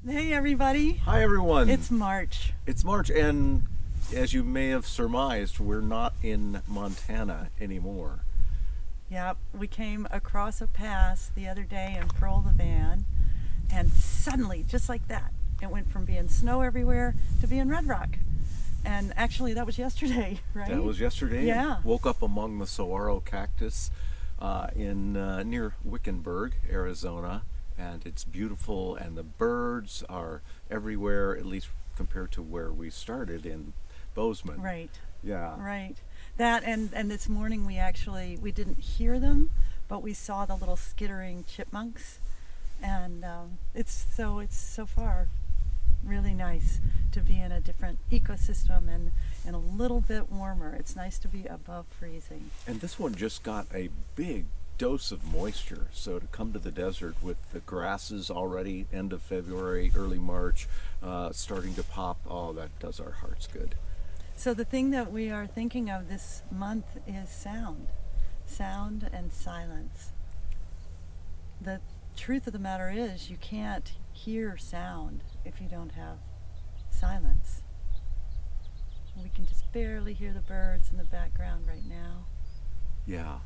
Hey everybody, Hi everyone. it's March. It's March, and as you may have surmised, we're not in Montana anymore. Yep, we came across a pass the other day in Pearl the Van, and suddenly, just like that, it went from being snow everywhere to being red rock. And actually, that was yesterday, right? That was yesterday. Yeah. Woke up among the saguaro cactus in near Wickenburg, Arizona, and it's beautiful, and the birds are everywhere, at least compared to where we started in Bozeman. Right, Yeah. right. That and this morning we didn't hear them, but we saw the little skittering chipmunks, and it's so far really nice to be in a different ecosystem and a little bit warmer. It's nice to be above freezing. And this one just got a big dose of moisture. So to come to the desert with the grasses already end of February, early March, starting to pop, oh, that does our hearts good. So the thing that we are thinking of this month is sound and silence. The truth of the matter is you can't hear sound if you don't have silence. We can just barely hear the birds in the background right now. Yeah.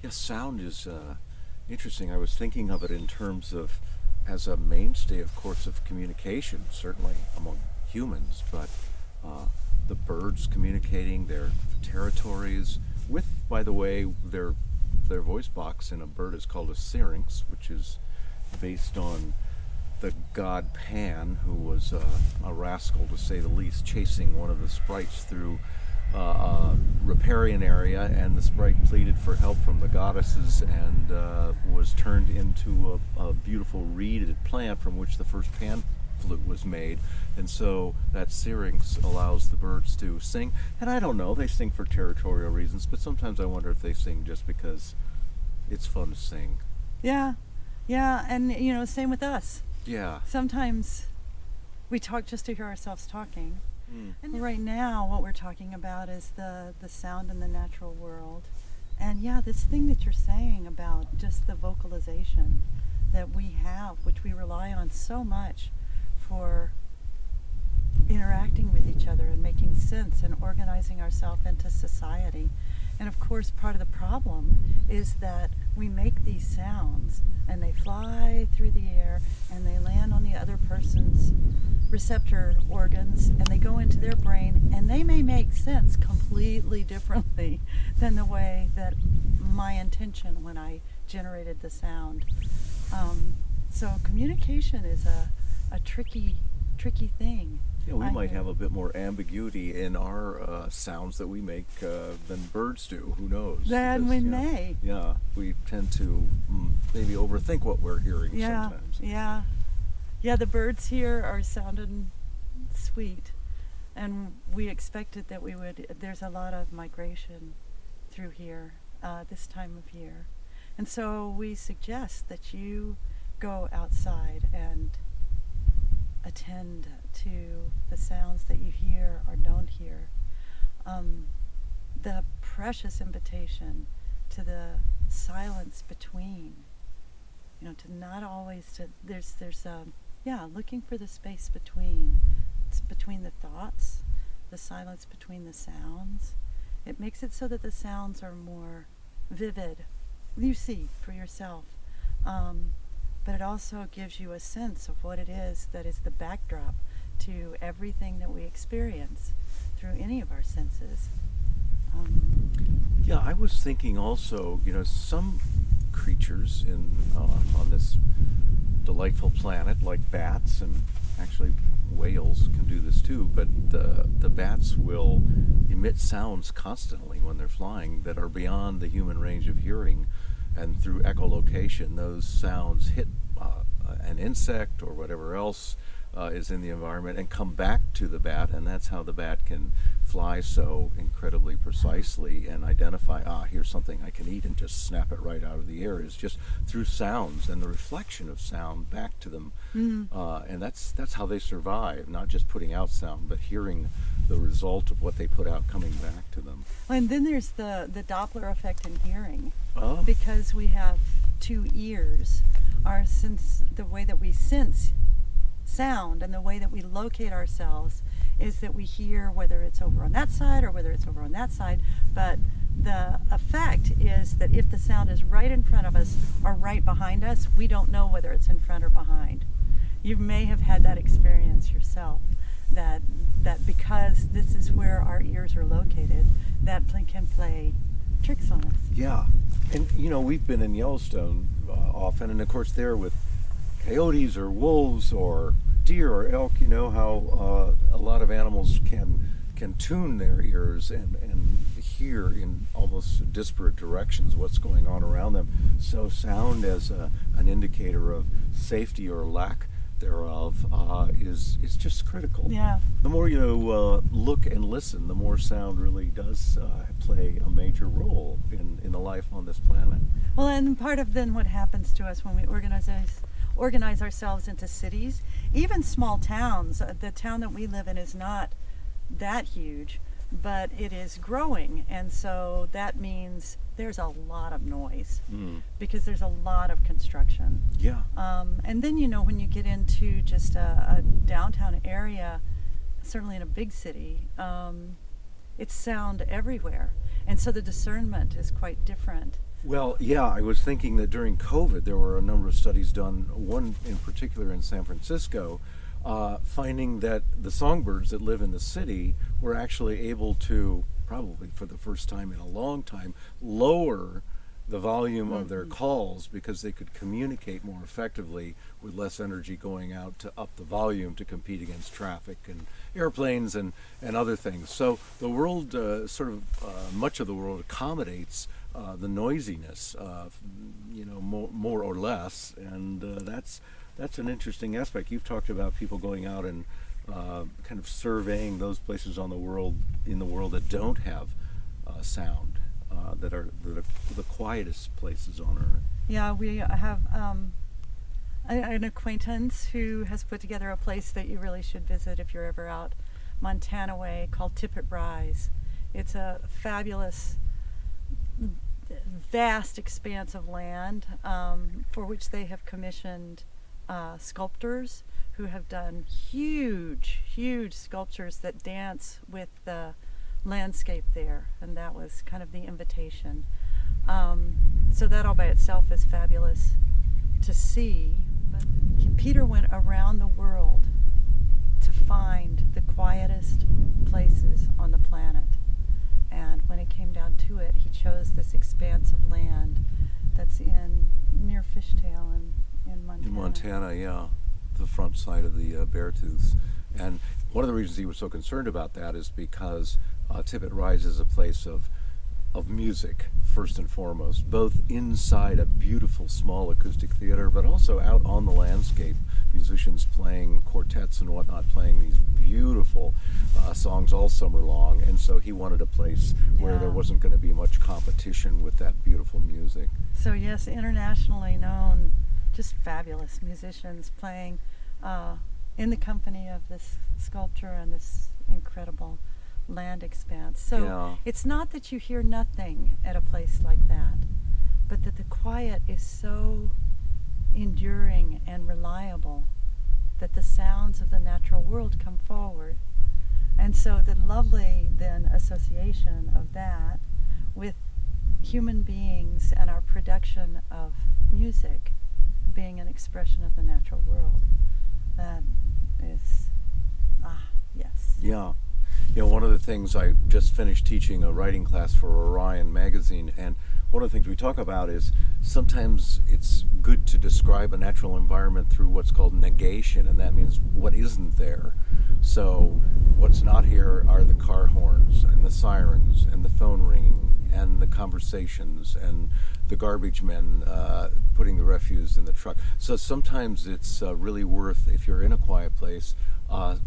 Yeah, sound is interesting. I was thinking of it in terms of as a mainstay, of course, of communication, certainly among humans, but the birds communicating their territories with, by the way, their voice box in a bird is called a syrinx, which is based on the god Pan, who was a rascal to say the least, chasing one of the sprites through a riparian area, and the sprite pleaded for help from the goddesses and was turned into a beautiful reeded plant from which the first pan flute was made. And so that syrinx allows the birds to sing. And I don't know, they sing for territorial reasons, but sometimes I wonder if they sing just because it's fun to sing. Yeah, yeah, and same with us. Yeah. Sometimes we talk just to hear ourselves talking. Mm. And right now, what we're talking about is the sound in the natural world. And yeah, this thing that you're saying about just the vocalization that we have, which we rely on so much for interacting with each other and making sense and organizing ourselves into society. And of course, part of the problem is that we make these sounds and they fly through the air and they land on the other person's receptor organs and they go into their brain, and they may make sense completely differently than the way that my intention when I generated the sound. So communication is a tricky thing. Yeah, we might have a bit more ambiguity in our sounds that we make than birds do. Who knows? Then we may. Yeah, we tend to maybe overthink what we're hearing Yeah, sometimes. yeah. The birds here are sounding sweet, and we expected that we would. There's a lot of migration through here this time of year, and so we suggest that you go outside and attend to the sounds that you hear or don't hear. The precious invitation to the silence between, to not always to there's looking for the space between. It's between the thoughts, the silence between the sounds. It makes it so that the sounds are more vivid. You see for yourself. But it also gives you a sense of what it is that is the backdrop to everything that we experience through any of our senses. Yeah, I was thinking also, some creatures on this delightful planet, like bats, and actually whales can do this too, but the bats will emit sounds constantly when they're flying that are beyond the human range of hearing. And through echolocation, those sounds hit an insect or whatever else is in the environment and come back to the bat, and that's how the bat can fly so incredibly precisely and identify, here's something I can eat, and just snap it right out of the air, is just through sounds and the reflection of sound back to them. And that's how they survive, not just putting out sound, but hearing the result of what they put out coming back to them. And then there's the Doppler effect in hearing. Oh. Because we have two ears, the way that we sense sound and the way that we locate ourselves is that we hear whether it's over on that side or whether it's over on that side, but the effect is that if the sound is right in front of us or right behind us, we don't know whether it's in front or behind. You may have had that experience yourself, that because this is where our ears are located, that can play tricks on us. Yeah, and we've been in Yellowstone often, and of course there with coyotes or wolves or deer or elk, how a lot of animals can tune their ears and hear in almost disparate directions what's going on around them. So sound as an indicator of safety or lack thereof is just critical. Yeah. The more you look and listen, the more sound really does play a major role in the life on this planet. Well, and part of then what happens to us when we organize ourselves into cities, even small towns. The town that we live in is not that huge, but it is growing, and so that means there's a lot of noise because there's a lot of construction. Yeah. And then when you get into just a downtown area, certainly in a big city, it's sound everywhere, and so the discernment is quite different. Well, yeah, I was thinking that during COVID there were a number of studies done, one in particular in San Francisco, finding that the songbirds that live in the city were actually able to, probably for the first time in a long time, lower the volume of their calls because they could communicate more effectively with less energy going out to up the volume to compete against traffic and airplanes and other things. So the world, much of the world accommodates the noisiness, more or less, and that's an interesting aspect. You've talked about people going out and kind of surveying those places in the world that don't have sound, that are the quietest places on Earth. Yeah, we have an acquaintance who has put together a place that you really should visit if you're ever out Montana way, called Tippet Rise. It's a fabulous, vast expanse of land for which they have commissioned sculptors who have done huge sculptures that dance with the landscape there, and that was kind of the invitation. So that all by itself is fabulous to see. But Peter went around the world to find the quietest places on the planet, and when it came down to it, he chose this expanse of land that's near Fishtail in Montana. In Montana, yeah, the front side of the Beartooths. And one of the reasons he was so concerned about that is because Tippet Rise is a place of music, first and foremost, both inside a beautiful small acoustic theater, but also out on the landscape, musicians playing quartets and whatnot, playing these beautiful songs all summer long. And so he wanted a place where there wasn't going to be much competition with that beautiful music. So yes, internationally known, just fabulous musicians playing in the company of this sculpture and this incredible land expanse. So it's not that you hear nothing at a place like that, but that the quiet is so enduring and reliable that the sounds of the natural world come forward. And so the lovely then association of that with human beings and our production of music being an expression of the natural world, that is, yes. Yeah. One of the things, I just finished teaching a writing class for Orion magazine, and one of the things we talk about is sometimes it's good to describe a natural environment through what's called negation, and that means what isn't there. So what's not here are the car horns and the sirens and the phone ringing and the conversations and the garbage men putting the refuse in the truck. So sometimes it's really worth, if you're in a quiet place,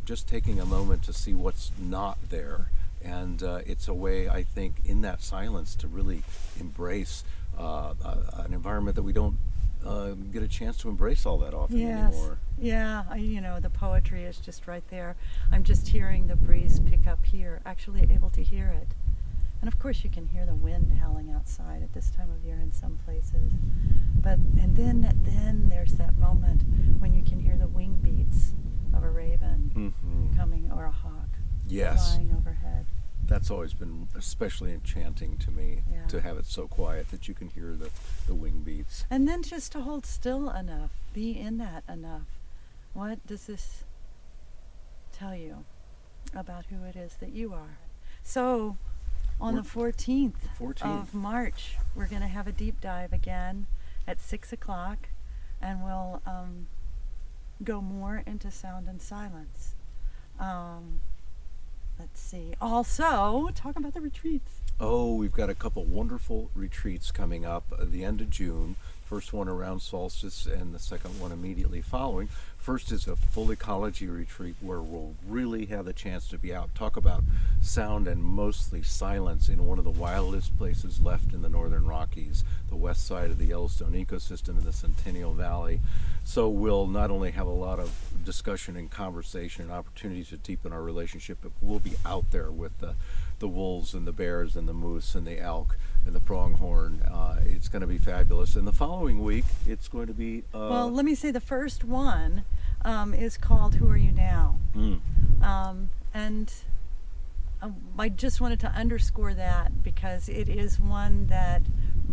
just taking a moment to see what's not there. And it's a way, I think, in that silence to really embrace an environment that we don't get a chance to embrace all that often anymore. Yeah, the poetry is just right there. I'm just hearing the breeze pick up here, actually able to hear it. And of course you can hear the wind howling outside at this time of year in some places. And then there's that moment when you can hear the wing beats of a raven Mm-hmm. coming, or a hawk Yes. flying overhead. That's always been especially enchanting to me, Yeah. to have it so quiet that you can hear the wing beats. And then just to hold still enough, be in that enough. What does this tell you about who it is that you are? So, on the 14th 14th. of March, we're going to have a deep dive again at 6 o'clock, and we'll go more into sound and silence. Let's see. Also, talk about the retreats. Oh, we've got a couple wonderful retreats coming up at the end of June. First one around solstice and the second one immediately following. First is a full ecology retreat where we'll really have the chance to be out, talk about sound and mostly silence in one of the wildest places left in the Northern Rockies, the west side of the Yellowstone ecosystem in the Centennial Valley. So we'll not only have a lot of discussion and conversation and opportunities to deepen our relationship, but we'll be out there with the wolves and the bears and the moose and the elk and the pronghorn. It's going to be fabulous. And the following week, it's going to be... well, let me say the first one is called Who Are You Now? And I just wanted to underscore that because it is one that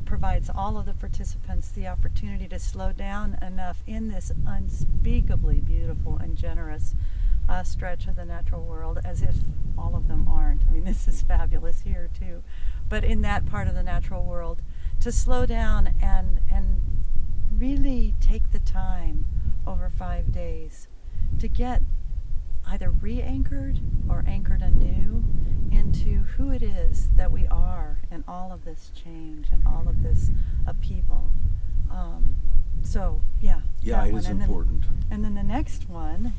provides all of the participants the opportunity to slow down enough in this unspeakably beautiful and generous stretch of the natural world, as if all of them aren't. I mean, this is fabulous here too. But in that part of the natural world, to slow down and really take the time over 5 days to get either re-anchored or anchored anew into who it is that we are in all of this change and all of this upheaval. So, yeah. Yeah, it is important. And then the next one...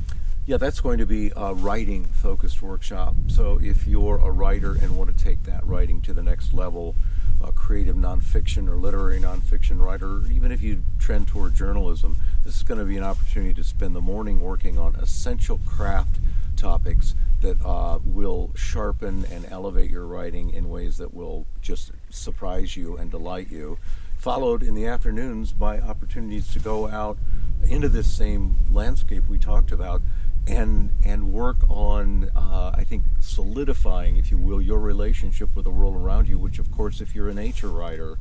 Yeah, that's going to be a writing-focused workshop. So if you're a writer and want to take that writing to the next level, a creative nonfiction or literary nonfiction writer, or even if you trend toward journalism, this is going to be an opportunity to spend the morning working on essential craft topics that will sharpen and elevate your writing in ways that will just surprise you and delight you, followed in the afternoons by opportunities to go out into this same landscape we talked about and work on, I think, solidifying, if you will, your relationship with the world around you, which, of course, if you're a nature writer,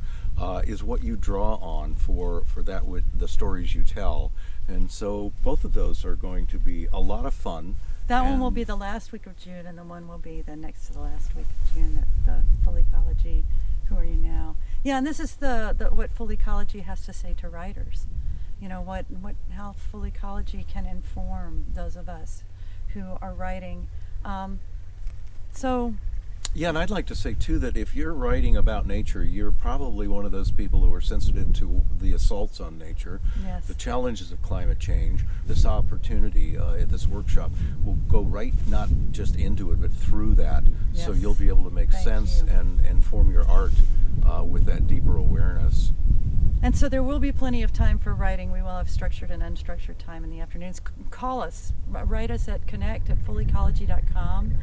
is what you draw on for that with the stories you tell. And so both of those are going to be a lot of fun. That one will be the last week of June, and the one will be the next to the last week of June at the Full Ecology. Who Are You Now? Yeah, and this is the what Full Ecology has to say to writers. You know, how Full Ecology can inform those of us who are writing. Yeah, and I'd like to say, too, that if you're writing about nature, you're probably one of those people who are sensitive to the assaults on nature, Yes. the challenges of climate change. This opportunity at this workshop will go right, not just into it, but through that. Yes. So you'll be able to make Thank sense you. and form your art with that deeper awareness. And so there will be plenty of time for writing. We will have structured and unstructured time in the afternoons. Call us, write us at connect@fullecology.com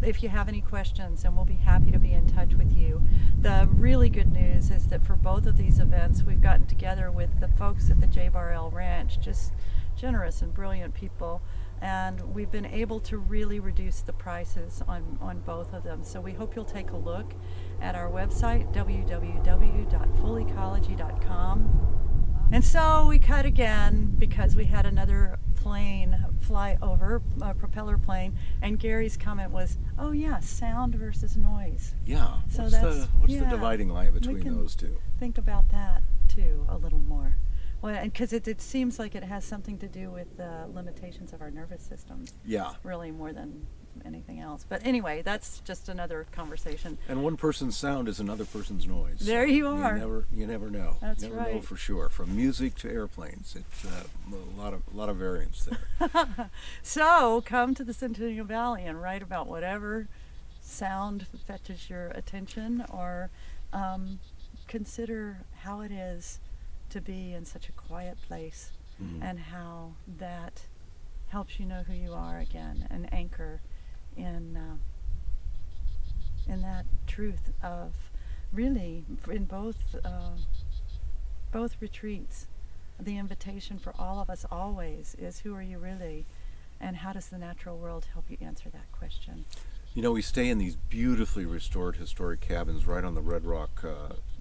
if you have any questions, and we'll be happy to be in touch with you. The really good news is that for both of these events, we've gotten together with the folks at the J Bar L Ranch, just generous and brilliant people, and we've been able to really reduce the prices on both of them. So we hope you'll take a look at our website, www.fullecology.com. And so we cut again because we had another plane fly over, a propeller plane, and Gary's comment was, oh yeah, sound versus noise. Yeah, So what's the dividing line between those two? Think about that too a little more. Well, because it seems like it has something to do with the limitations of our nervous systems. Yeah. Really more than anything else. But anyway, that's just another conversation. And one person's sound is another person's noise. There you are. You never know. That's you never right. know for sure. From music to airplanes, it's a lot of variance there. So come to the Centennial Valley and write about whatever sound fetches your attention, or consider how it is to be in such a quiet place, and how that helps you know who you are again and anchor in that truth of really in both retreats the invitation for all of us always is, who are you really? And how does the natural world help you answer that question? You know, we stay in these beautifully restored historic cabins right on the Red Rock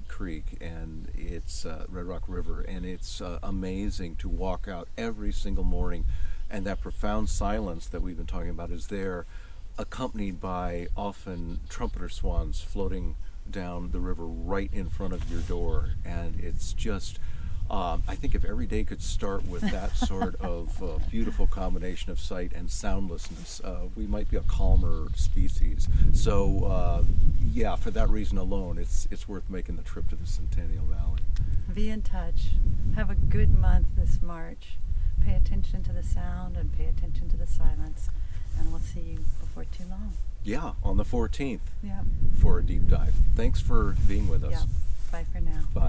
Creek, and it's Red Rock River, and it's amazing to walk out every single morning, and that profound silence that we've been talking about is there, accompanied by often trumpeter swans floating down the river right in front of your door, and it's just I think if every day could start with that sort of beautiful combination of sight and soundlessness, we might be a calmer species. So, yeah, for that reason alone, it's worth making the trip to the Centennial Valley. Be in touch. Have a good month this March. Pay attention to the sound and pay attention to the silence. And we'll see you before too long. Yeah, on the 14th Yeah. for a deep dive. Thanks for being with us. Yeah. Bye for now. Bye.